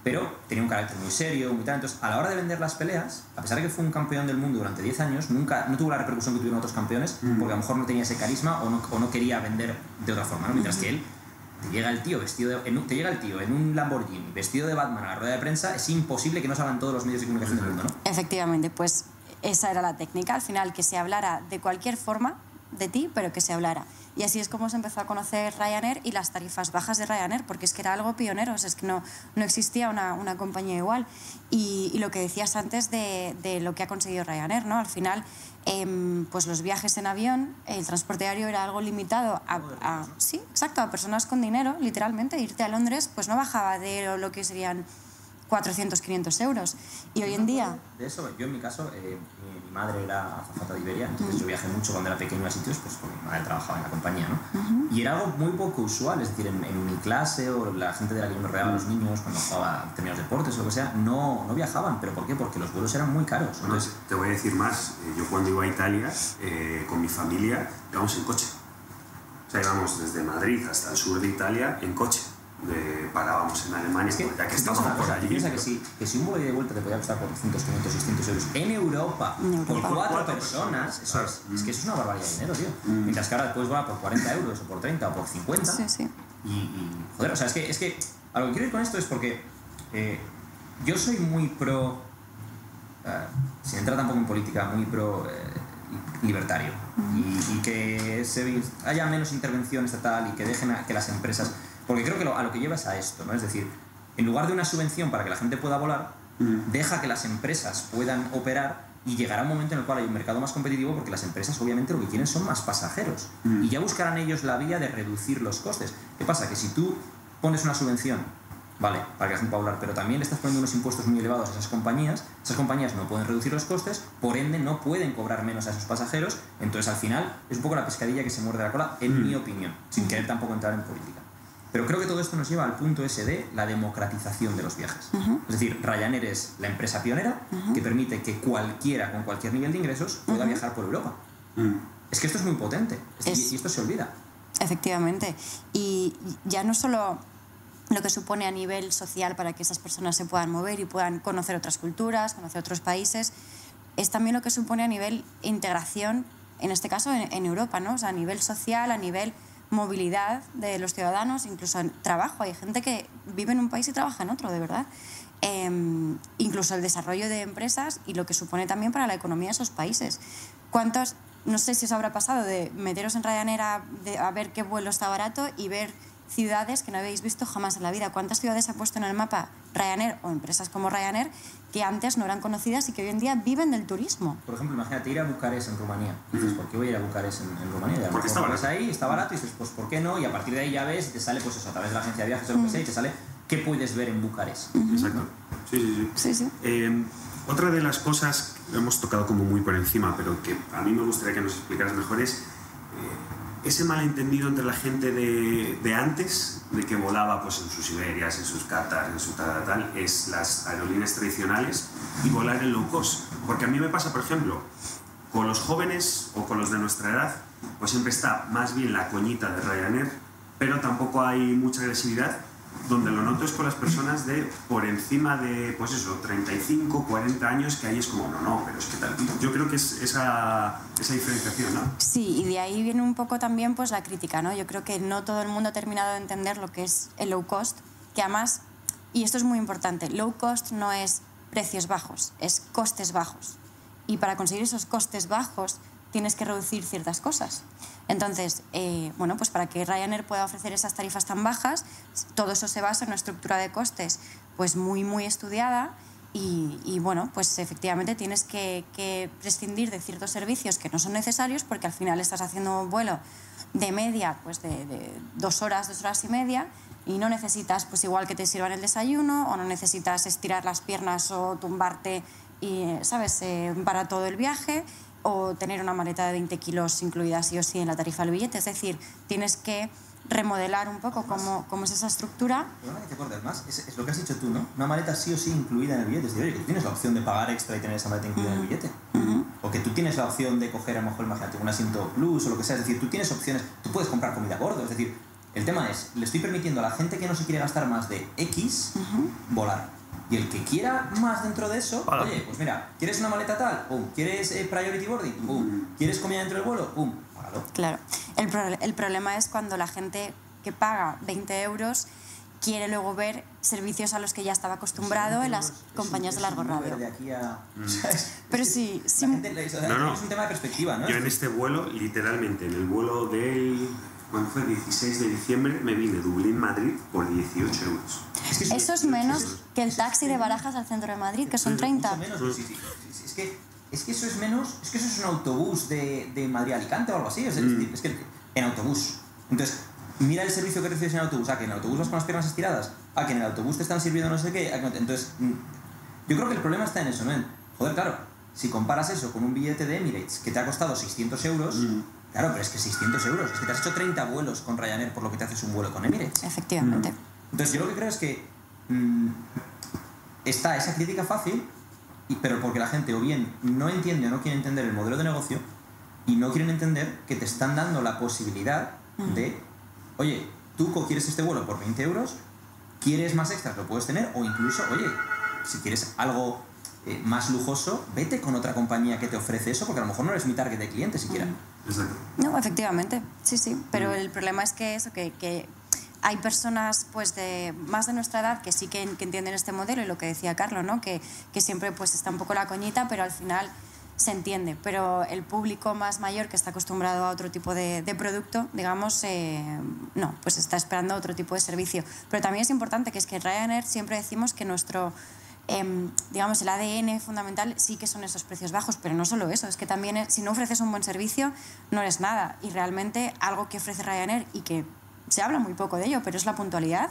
pero tenía un carácter muy serio, muy tal. Entonces, a la hora de vender las peleas, a pesar de que fue un campeón del mundo durante 10 años, no tuvo la repercusión que tuvieron otros campeones, porque a lo mejor no tenía ese carisma o no quería vender de otra forma, ¿no? Mientras que él, te llega el tío en un Lamborghini, vestido de Batman a la rueda de prensa, es imposible que no salgan todos los medios de comunicación del mundo, ¿no? Efectivamente, pues esa era la técnica, al final, que se hablara de cualquier forma de ti, pero que se hablara. Y así es como se empezó a conocer Ryanair y las tarifas bajas de Ryanair, porque es que era algo pionero, o sea, es que no existía una compañía igual. Y lo que decías antes de lo que ha conseguido Ryanair, ¿no? Al final, pues los viajes en avión, el transporte aéreo era algo limitado sí, exacto, a personas con dinero, literalmente. Irte a Londres pues no bajaba de lo que serían 400, 500 euros. Y hoy en día... De eso, yo en mi caso, mi madre era azafata de Iberia, entonces yo viajé mucho cuando era pequeño a sitios, pues porque mi madre trabajaba en la compañía, ¿no? Y era algo muy poco usual, es decir, en mi clase o la gente de la que yo me rodeaba, los niños, cuando jugaba determinados deportes o lo que sea, no viajaban. ¿Pero por qué? Porque los vuelos eran muy caros. Entonces, te voy a decir más, yo cuando iba a Italia, con mi familia, íbamos en coche. O sea, íbamos desde Madrid hasta el sur de Italia en coche. Parábamos en Alemania, es que, ya que estábamos por allí. Piensa que si un vuelo de vuelta te podía costar por 500, 500, 600 euros en Europa, por 4 personas, eso es que eso es una barbaridad de dinero, tío. Mientras que ahora puedes volar por 40 euros o por 30 o por 50. Sí. Y joder, o sea, es que a lo que quiero ir con esto es porque yo soy muy pro, sin entrar tampoco en política, muy pro libertario. Y que haya menos intervención estatal y que dejen que las empresas... Porque creo que a lo que lleva es a esto, ¿no? Es decir, en lugar de una subvención para que la gente pueda volar, deja que las empresas puedan operar y llegará un momento en el cual hay un mercado más competitivo, porque las empresas obviamente lo que quieren son más pasajeros. Y ya buscarán ellos la vía de reducir los costes. ¿Qué pasa? Que si tú pones una subvención, vale, para que la gente pueda volar, pero también le estás poniendo unos impuestos muy elevados a esas compañías no pueden reducir los costes, por ende no pueden cobrar menos a esos pasajeros, entonces al final es un poco la pescadilla que se muerde la cola, en mi opinión, sin querer tampoco entrar en política. Pero creo que todo esto nos lleva al punto ese de la democratización de los viajes. Es decir, Ryanair es la empresa pionera que permite que cualquiera con cualquier nivel de ingresos pueda viajar por Europa. Es que esto es muy potente y esto se olvida. Efectivamente. Y ya no solo lo que supone a nivel social para que esas personas se puedan mover y puedan conocer otras culturas, conocer otros países, es también lo que supone a nivel integración, en este caso en Europa, ¿no? O sea, a nivel social, a nivel movilidad de los ciudadanos, incluso en trabajo. Hay gente que vive en un país y trabaja en otro, de verdad. Incluso el desarrollo de empresas y lo que supone también para la economía de esos países. No sé si os habrá pasado de meteros en Ryanair a ver qué vuelo está barato y ver ciudades que no habéis visto jamás en la vida. ¿Cuántas ciudades ha puesto en el mapa Ryanair o empresas como Ryanair que antes no eran conocidas y que hoy en día viven del turismo? Por ejemplo, imagínate ir a Bucarest en Rumanía. Y dices, ¿por qué voy a ir a Bucarest en Rumanía? Y porque está barato. Ahí, está barato, y dices, pues ¿por qué no? Y a partir de ahí ya ves y te sale, pues eso, a través de la agencia de viajes o lo que sea, y te sale qué puedes ver en Bucarest. Exacto. Sí. Otra de las cosas que hemos tocado como muy por encima, pero que a mí me gustaría que nos explicaras mejor, es ese malentendido entre la gente de antes, de que volaba pues en sus Iberias, en sus Qatar, en su tal, es las aerolíneas tradicionales, y volar en low cost. Porque a mí me pasa, por ejemplo, con los jóvenes o con los de nuestra edad, pues siempre está más bien la coñita de Ryanair, pero tampoco hay mucha agresividad. Donde lo noto es con las personas de por encima de, pues eso, 35, 40 años, que ahí es como, no, pero es que tal. Yo creo que es esa diferenciación, ¿no? Sí, y de ahí viene un poco también pues la crítica, ¿no? Yo creo que no todo el mundo ha terminado de entender lo que es el low cost, que además, y esto es muy importante, low cost no es precios bajos, es costes bajos. Y para conseguir esos costes bajos tienes que reducir ciertas cosas. Entonces, bueno, pues para que Ryanair pueda ofrecer esas tarifas tan bajas, todo eso se basa en una estructura de costes pues muy, muy estudiada y bueno, pues efectivamente tienes que prescindir de ciertos servicios que no son necesarios porque al final estás haciendo un vuelo de media pues de 2 horas, 2 horas y media y no necesitas pues igual que te sirvan el desayuno o no necesitas estirar las piernas o tumbarte y, ¿sabes?, para todo el viaje, o tener una maleta de 20 kilos incluida sí o sí en la tarifa del billete. Es decir, tienes que remodelar un poco cómo es esa estructura. Perdona que te acuerdes más, es lo que has dicho tú, ¿no? Una maleta sí o sí incluida en el billete. Es decir, oye, que tú tienes la opción de pagar extra y tener esa maleta incluida en el billete. O que tú tienes la opción de coger, a lo mejor, imagínate, un asiento plus o lo que sea. Es decir, tú tienes opciones, tú puedes comprar comida a bordo. Es decir, el tema es, le estoy permitiendo a la gente que no se quiere gastar más de X volar. Y el que quiera más dentro de eso, oye, pues mira, ¿quieres una maleta tal? ¡Pum! ¿Quieres priority boarding? ¡Pum! ¿Quieres comida dentro del vuelo? ¡Pum! Págalo. Claro. El problema es cuando la gente que paga 20 euros quiere luego ver servicios a los que ya estaba acostumbrado en las compañías de largo radio. De aquí a, pero sí, es un tema de perspectiva, ¿no? Yo en este vuelo, literalmente, en el vuelo del... ¿Cuándo fue? 16 de diciembre me vine de Dublín-Madrid por 18 euros. Eso es menos que el taxi de Barajas al centro de Madrid, que son 30. Menos, sí. Es que eso es menos, es que eso es un autobús de Madrid a Alicante o algo así. Es que en autobús. Entonces, mira el servicio que recibes en autobús. Que en el autobús vas con las piernas estiradas. Que en el autobús te están sirviendo no sé qué. Entonces, yo creo que el problema está en eso, ¿no? Joder, claro, si comparas eso con un billete de Emirates que te ha costado 600 euros, claro, pero es que 600 euros, es que te has hecho 30 vuelos con Ryanair por lo que te haces un vuelo con Emirates. Efectivamente. Entonces, yo lo que creo es que está esa crítica fácil, pero porque la gente o bien no entiende o no quiere entender el modelo de negocio y no quieren entender que te están dando la posibilidad de, oye, tú quieres este vuelo por 20 euros, quieres más extras, lo puedes tener, o incluso, oye, si quieres algo más lujoso, vete con otra compañía que te ofrece eso, porque a lo mejor no eres mi target de cliente siquiera. Exacto. No, efectivamente, sí, pero el problema es que eso, que hay personas pues más de nuestra edad que sí que entienden este modelo, y lo que decía Carlos, ¿no? que siempre pues está un poco la coñita, pero al final se entiende. Pero el público más mayor, que está acostumbrado a otro tipo de producto, digamos, no, pues está esperando otro tipo de servicio. Pero también es importante que es que Ryanair siempre decimos que nuestro, digamos, el ADN fundamental sí que son esos precios bajos, pero no solo eso, es que también si no ofreces un buen servicio no eres nada. Y realmente algo que ofrece Ryanair, y que se habla muy poco de ello, pero es la puntualidad.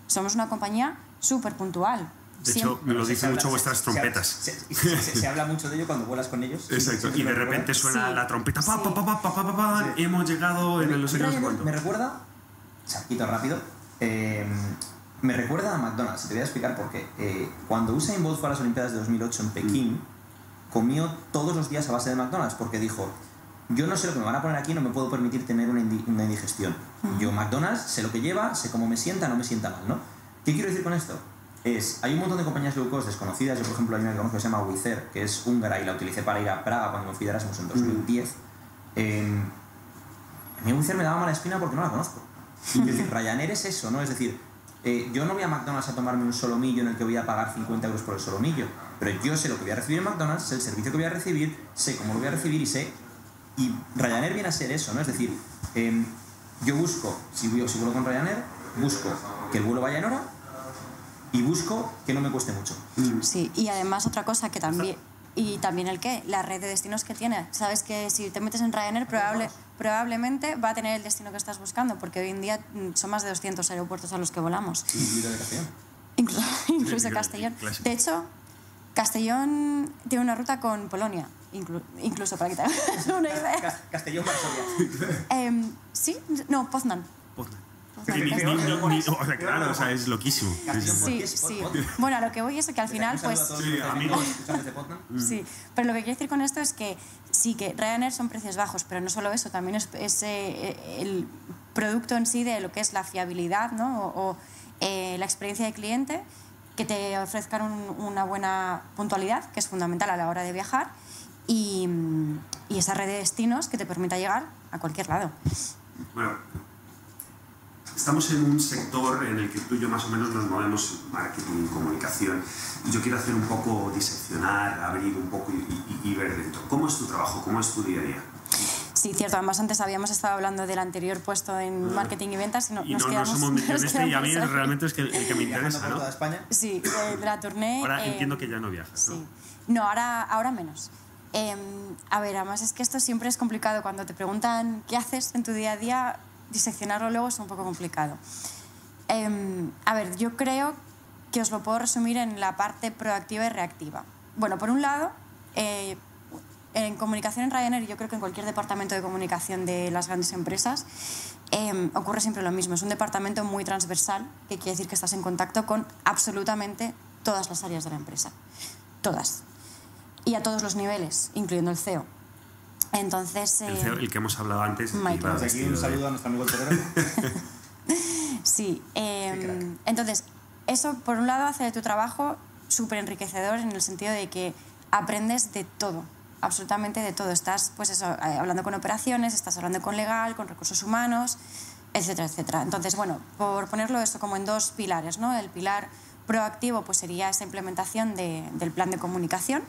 Somos una compañía súper puntual. De hecho, me lo dicen mucho vuestras trompetas. Se habla mucho de ello cuando vuelas con ellos. Exacto, y de repente suena la trompeta, hemos llegado en el no sé cuánto. Me recuerda, salquito rápido, me recuerda a McDonald's, y te voy a explicar por qué. Cuando Usain Bolt fue a las Olimpiadas de 2008 en Pekín, comió todos los días a base de McDonald's, porque dijo, yo no sé lo que me van a poner aquí, no me puedo permitir tener una indigestión. Yo, McDonald's, sé lo que lleva, sé cómo me sienta, no me sienta mal, ¿no? ¿Qué quiero decir con esto? Hay un montón de compañías low cost desconocidas. Yo, por ejemplo, hay una que conozco que se llama Wizz Air, que es húngara, y la utilicé para ir a Praga cuando me fui de Erasmus en 2010. A mí Wizz Air me daba mala espina porque no la conozco. Es decir, Ryanair es eso, ¿no? Es decir, yo no voy a McDonald's a tomarme un solomillo en el que voy a pagar 50 euros por el solomillo, pero yo sé lo que voy a recibir en McDonald's, sé el servicio que voy a recibir, sé cómo lo voy a recibir y Ryanair viene a ser eso, ¿no? Es decir, yo busco, si vuelo con Ryanair, busco que el vuelo vaya en hora y busco que no me cueste mucho. Sí, y además otra cosa que también... Y también la red de destinos que tiene. Sabes que si te metes en Ryanair probablemente va a tener el destino que estás buscando, porque hoy en día son más de 200 aeropuertos a los que volamos. Incluido de Castellón. Incluso Castellón. De hecho, Castellón tiene una ruta con Polonia, incluso para que te hagas una idea. Castellón, Varsovia. Sí, no, Poznan. Claro, o sea, es loquísimo. Sí. Bueno, a lo que voy es que al final, pues... Sí, amigos. Sí, pero lo que quiero decir con esto es que sí, que Ryanair son precios bajos, pero no solo eso, también es el producto en sí de lo que es la fiabilidad, ¿no? o la experiencia de cliente, que te ofrezcan una buena puntualidad, que es fundamental a la hora de viajar, y esa red de destinos que te permita llegar a cualquier lado. Bueno, estamos en un sector en el que tú y yo más o menos nos movemos en marketing y comunicación, y yo quiero hacer un poco, diseccionar, abrir un poco y ver dentro. ¿Cómo es tu trabajo? ¿Cómo es tu día a día? Sí, cierto. Además, antes habíamos estado hablando del anterior puesto en marketing y ventas y nos quedamos... No somos metidos en este, y a mí realmente es el que me interesa, ¿no? Toda España. Sí, de la tournée... Ahora entiendo que ya no viajas, ¿no? Sí. No, ahora menos. A ver, además es que esto siempre es complicado. Cuando te preguntan qué haces en tu día a día, diseccionarlo luego es un poco complicado. A ver, yo creo que os lo puedo resumir en la parte proactiva y reactiva. Bueno, por un lado, en comunicación en Ryanair, yo creo que en cualquier departamento de comunicación de las grandes empresas, ocurre siempre lo mismo. Es un departamento muy transversal, que quiere decir que estás en contacto con absolutamente todas las áreas de la empresa. Todas. Y a todos los niveles, incluyendo el CEO. Entonces... el CEO, el que hemos hablado antes. Aquí un saludo a nuestro amigo el Torero. Sí, entonces, eso por un lado hace de tu trabajo súper enriquecedor en el sentido de que aprendes de todo, absolutamente de todo. Estás, pues eso, hablando con operaciones, estás hablando con legal, con recursos humanos, etcétera, etcétera. Entonces, bueno, por ponerlo eso como en dos pilares, ¿no? El pilar proactivo pues sería esa implementación del plan de comunicación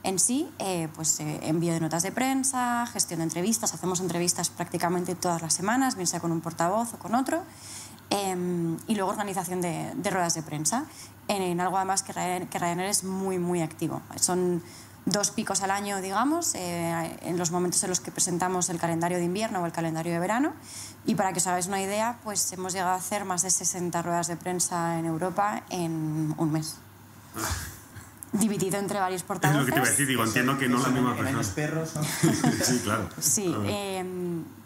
en sí, envío de notas de prensa, gestión de entrevistas, hacemos entrevistas prácticamente todas las semanas, bien sea con un portavoz o con otro, y luego organización de ruedas de prensa, en algo además que Ryanair es muy, muy activo. Son 2 picos al año, digamos, en los momentos en los que presentamos el calendario de invierno o el calendario de verano, y para que os hagáis una idea, pues hemos llegado a hacer más de 60 ruedas de prensa en Europa en un mes. Dividido entre varios portavoces. Es lo que te iba a decir, digo, entiendo que no la misma persona. Los perros son... Sí, claro. Sí,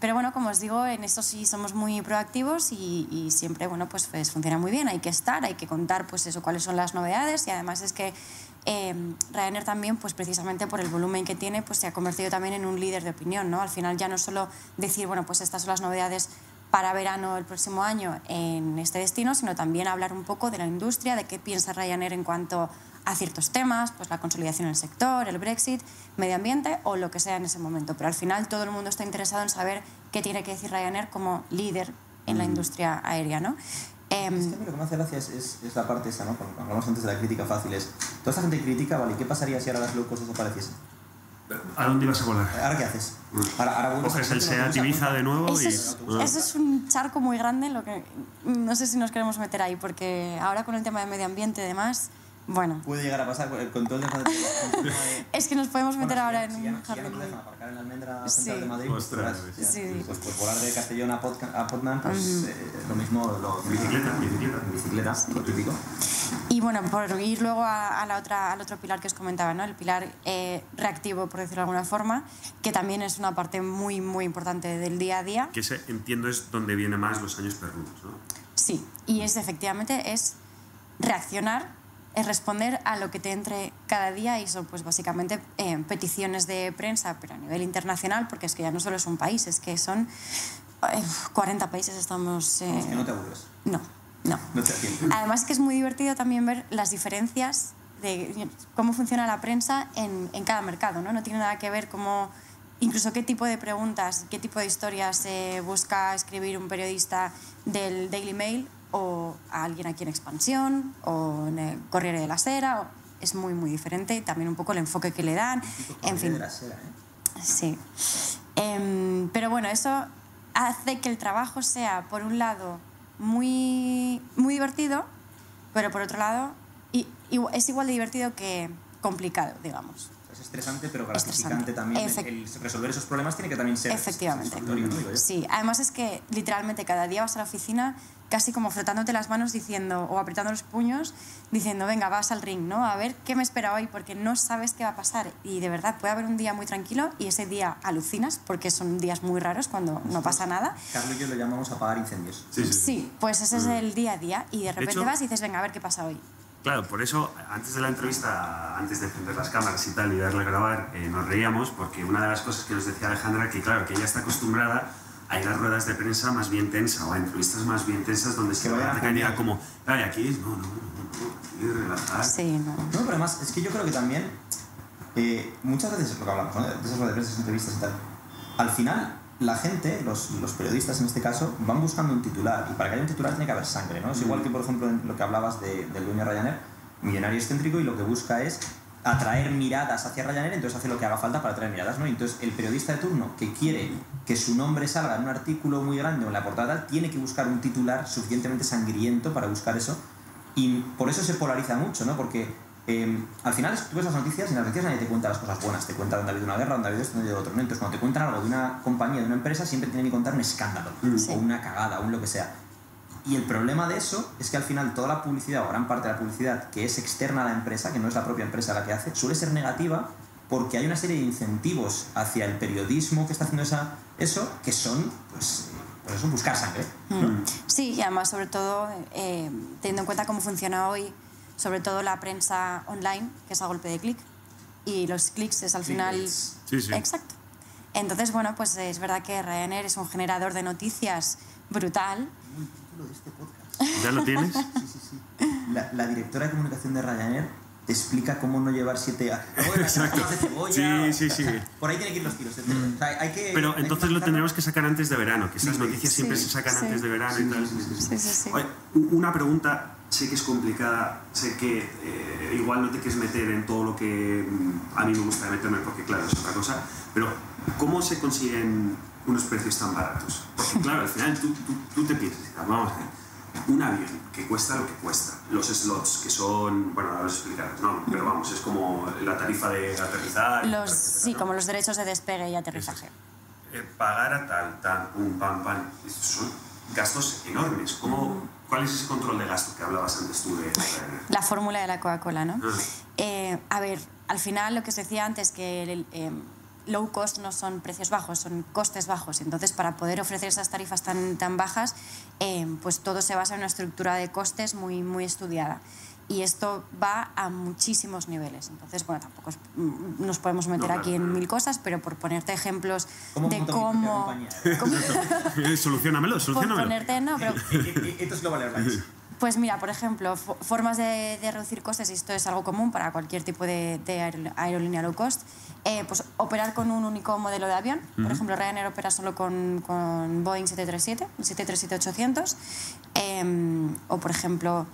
pero bueno, como os digo, en esto sí somos muy proactivos y siempre, bueno, pues funciona muy bien. Hay que estar, hay que contar, pues eso, cuáles son las novedades, y además es que Ryanair también, pues precisamente por el volumen que tiene, pues se ha convertido también en un líder de opinión, ¿no? Al final ya no solo decir, bueno, pues estas son las novedades para verano el próximo año en este destino, sino también hablar un poco de la industria, de qué piensa Ryanair en cuanto a ciertos temas, pues la consolidación en el sector, el Brexit, medio ambiente o lo que sea en ese momento. Pero al final todo el mundo está interesado en saber qué tiene que decir Ryanair como líder en la industria aérea, ¿no? Es que a mí lo que me hace gracia es la parte esa, ¿no? Cuando hablamos antes de la crítica fácil, es toda esta gente critica, ¿vale? ¿Qué pasaría si ahora las low cost desapareciesen? ¿A dónde ibas a volar? ¿Ahora qué haces? Ahora coges el SEAT Ibiza de nuevo eso es un charco muy grande, lo que no sé si nos queremos meter ahí, porque ahora con el tema de medio ambiente y demás, bueno... Puede llegar a pasar con todo el tema de... Es que nos podemos meter ahora en un jardín. Si ya no te dejan aparcar en la almendra central de Madrid, ostras, pues volar de Castellón a Potsdam, pues lo mismo... Bicicleta, lo típico. Y bueno, por ir luego al otro pilar que os comentaba, ¿no? El pilar reactivo, por decirlo de alguna forma, que también es una parte muy, muy importante del día a día. Que entiendo es donde viene más los años perrunos, ¿no? Sí, y efectivamente es reaccionar, es responder a lo que te entre cada día, y son pues básicamente peticiones de prensa, pero a nivel internacional, porque es que ya no solo es un país, es que son 40 países estamos... Es que no te aburres. No. No te atiendes. Además que es muy divertido también ver las diferencias de cómo funciona la prensa en cada mercado, ¿no? No tiene nada que ver cómo, incluso qué tipo de preguntas, qué tipo de historias busca escribir un periodista del Daily Mail o a alguien aquí en Expansión o en el Corriere della Sera. Es muy, muy diferente, también un poco el enfoque que le dan. En fin. Sí. Pero bueno, eso hace que el trabajo sea, por un lado, muy, muy divertido, pero por otro lado es igual de divertido que complicado, digamos. Es estresante, pero gratificante también. El resolver esos problemas tiene que también ser satisfactorio, ¿no? Sí, además es que literalmente cada día vas a la oficina casi como frotándote las manos diciendo, o apretando los puños, diciendo, venga, vas al ring, ¿no? A ver qué me espera hoy, porque no sabes qué va a pasar. Y de verdad, puede haber un día muy tranquilo y ese día alucinas, porque son días muy raros cuando no pasa nada. Carlos y yo lo llamamos apagar incendios. Sí, pues ese es el día a día, y de repente vas y dices, venga, a ver qué pasa hoy. Claro, por eso, antes de la entrevista, antes de encender las cámaras y tal, y darle a grabar, nos reíamos, porque una de las cosas que nos decía Alejandra, que claro, que ella está acostumbrada a ir a ruedas de prensa más bien tensa, o a entrevistas más bien tensas, donde se va a caer como, claro, y aquí es, no, aquí relajar. Sí, no. No, pero además, es que yo creo que también, muchas veces es lo que hablamos, ¿no? De esas ruedas de prensa, entrevistas y tal, al final, la gente, los periodistas en este caso, van buscando un titular, y para que haya un titular tiene que haber sangre, ¿no? Es igual que, por ejemplo, en lo que hablabas del dueño de Ryanair, millonario excéntrico, y lo que busca es atraer miradas hacia Ryanair, entonces hace lo que haga falta para atraer miradas, ¿no? Y entonces el periodista de turno que quiere que su nombre salga en un artículo muy grande o en la portada, tiene que buscar un titular suficientemente sangriento para buscar eso, y por eso se polariza mucho, ¿no? Porque al final tú ves las noticias, y en las noticias nadie te cuenta las cosas buenas, te cuenta dónde ha habido una guerra, dónde ha habido esto, dónde ha habido otro, ¿no? Entonces cuando te cuentan algo de una compañía, de una empresa, siempre tienen que contar un escándalo, o una cagada, o un lo que sea. Y el problema de eso es que al final toda la publicidad, o gran parte de la publicidad que es externa a la empresa, que no es la propia empresa la que hace, suele ser negativa, porque hay una serie de incentivos hacia el periodismo que está haciendo eso, que son, pues eso, buscar sangre, ¿no? Sí, y además, sobre todo, teniendo en cuenta cómo funciona hoy, sobre todo la prensa online, que es a golpe de clic, y los clics es al final... Sí. Exacto. Entonces, bueno, pues es verdad que Ryanair es un generador de noticias brutal. El título de este podcast. ¿Ya lo tienes? Sí. La directora de comunicación de Ryanair te explica cómo no llevar 7 años. Exacto. Sí. Por ahí tienen que ir los tiros. O sea, Pero entonces lo tendremos que sacar antes de verano, que esas noticias siempre se sacan antes de verano y tal. Sí. Oye, una pregunta, sé que es complicada, sé que igual no te quieres meter en todo lo que a mí me gusta meterme, porque claro, es otra cosa, pero ¿cómo se consiguen unos precios tan baratos? Porque claro, al final tú te piensas, vamos a ver, un avión que cuesta lo que cuesta, los slots que son, bueno, ahora os explicaré, ¿no? Pero vamos, es como la tarifa de aterrizar. Sí, como los derechos de despegue y aterrizaje. Pagar a tal, pum, pam, son gastos enormes. ¿Cuál es ese control de gasto que hablabas antes tú de la fórmula de la Coca-Cola, ¿no? A ver, al final lo que os decía antes, que low cost no son precios bajos, son costes bajos. Entonces, para poder ofrecer esas tarifas tan bajas, pues todo se basa en una estructura de costes muy estudiada. Y esto va a muchísimos niveles. Entonces, bueno, tampoco nos podemos meter aquí en mil cosas, pero por ponerte ejemplos de cómo... Soluciónamelo. Por ponerte, no, pero... Esto es Global Airlines. Pues mira, por ejemplo, formas de reducir costes, y esto es algo común para cualquier tipo de aerolínea low cost, pues operar con un único modelo de avión. Por ejemplo, Ryanair opera solo con Boeing 737, 737-800, o por ejemplo...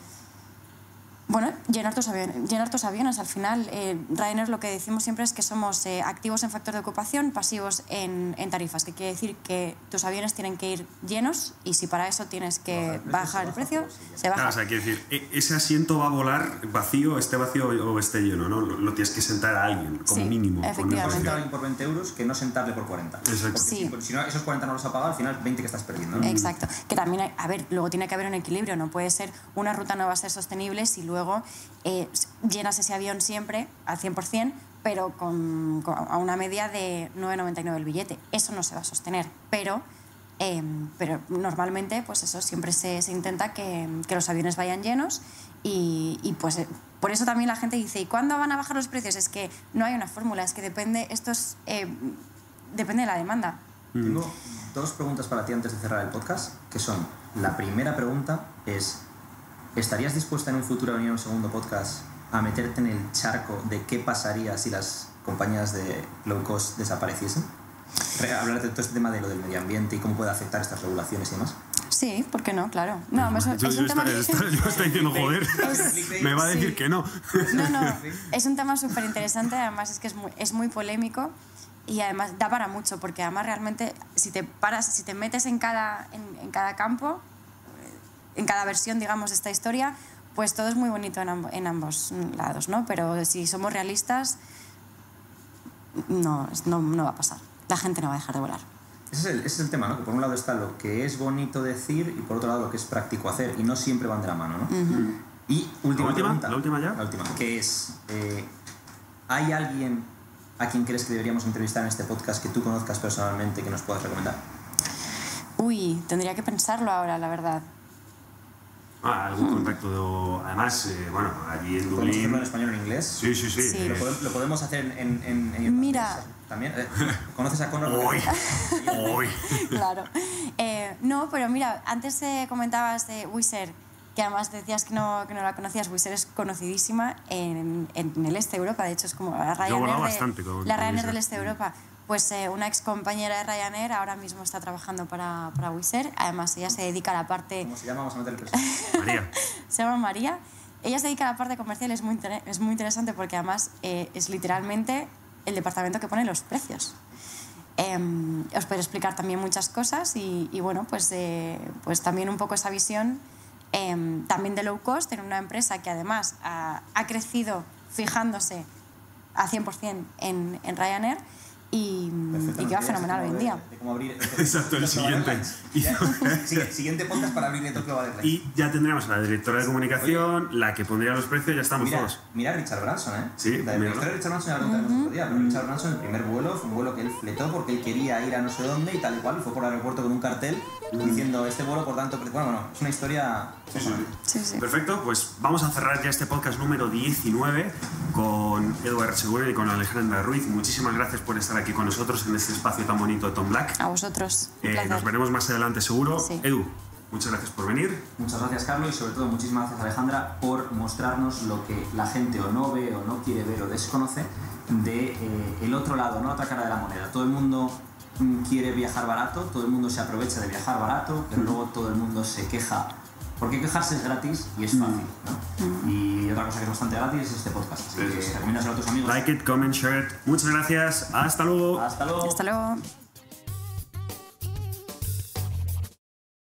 Bueno, llenar tus aviones. Al final, Ryanair lo que decimos siempre es que somos activos en factor de ocupación, pasivos en tarifas, que quiere decir que tus aviones tienen que ir llenos y si para eso tienes que bajar el precio, se baja. Claro, o sea, quiere decir, ese asiento va a volar vacío o esté lleno, ¿no? Lo tienes que sentar a alguien, como mínimo. Efectivamente. Sentar a alguien por 20 euros que no sentarle por 40. Exacto. Porque si no, esos 40 no los ha pagado, al final 20 que estás perdiendo, ¿no? Exacto. Que también, luego tiene que haber un equilibrio, no puede ser, una ruta no va a ser sostenible si luego llenas ese avión siempre al 100%, pero a una media de 9,99 el billete. Eso no se va a sostener, pero normalmente pues eso, siempre se intenta que los aviones vayan llenos y pues por eso también la gente dice, ¿y cuándo van a bajar los precios? Es que no hay una fórmula, es que depende de la demanda. Tengo 2 preguntas para ti antes de cerrar el podcast, que son, la primera pregunta es, ¿estarías dispuesta en un futuro a venir a un segundo podcast a meterte en el charco de qué pasaría si las compañías de low cost desapareciesen? Hablar de todo este tema de lo del medio ambiente y cómo puede afectar estas regulaciones y demás. Sí, ¿por qué no? Claro. No, yo estoy diciendo, joder, me va a decir que no. No, es un tema súper interesante, además es que es muy polémico y además da para mucho, porque además realmente si te metes en cada campo, en cada versión, digamos, de esta historia, pues todo es muy bonito en ambos lados, ¿no? Pero si somos realistas, no va a pasar. La gente no va a dejar de volar. Ese es el tema, ¿no? Que por un lado está lo que es bonito decir y por otro lado lo que es práctico hacer, y no siempre van de la mano, ¿no? Y última pregunta. ¿La última ya? La última, que es, ¿hay alguien a quien crees que deberíamos entrevistar en este podcast que tú conozcas personalmente que nos puedas recomendar? Uy, tendría que pensarlo ahora, la verdad. Algún contacto, además, bueno, allí en Dublín... ¿Podemos hacerlo en español o en inglés? Sí. Lo podemos hacer en Mira... ¿También? ¿Conoces a Conor? Hoy. Claro. No, pero mira, antes comentabas de Wizz Air, que además decías que no la conocías. Wizz Air es conocidísima en el este de Europa, de hecho es como la Ryanair del este de Europa. Pues una ex compañera de Ryanair ahora mismo está trabajando para Wizz Air. Además, ella se dedica a la parte... ¿Cómo se llama? Vamos a meterle presión. María. Se llama María. Ella se dedica a la parte comercial, es muy interesante porque además es literalmente el departamento que pone los precios. Os puedo explicar también muchas cosas y bueno, pues también un poco esa visión también de low cost en una empresa que además ha crecido fijándose a 100% en Ryanair y que va fenomenal hoy en día. Exacto, el siguiente. Siguiente podcast para abrir Neto Global Airlines. Y ya tendremos a la directora de comunicación, la que pondría los precios, ya estamos todos. Mira a Richard Branson, ¿eh? Sí, la directora de Richard Branson ya la contaremos otro día, pero Richard Branson, el primer vuelo fue un vuelo que él fletó porque él quería ir a no sé dónde y tal y cual, y fue por el aeropuerto con un cartel diciendo este vuelo por tanto... Bueno, es una historia... Sí. Perfecto, pues vamos a cerrar ya este podcast número 19 con Eduard Seguren y con Alejandra Ruiz. Muchísimas gracias por estar aquí con nosotros en este espacio tan bonito de Tom Black. A vosotros. Nos veremos más adelante seguro. Sí. Edu, muchas gracias por venir. Muchas gracias, Carlos, y sobre todo muchísimas gracias, Alejandra, por mostrarnos lo que la gente o no ve o no quiere ver o desconoce de el otro lado, ¿no? Otra cara de la moneda. Todo el mundo quiere viajar barato, todo el mundo se aprovecha de viajar barato, pero luego todo el mundo se queja. Porque quejarse es gratis y es fácil, ¿no? Y otra cosa que es bastante gratis es este podcast. Así que recomiendas a tus amigos. Like it, comment, share it. Muchas gracias. Hasta luego. Hasta luego. Hasta luego.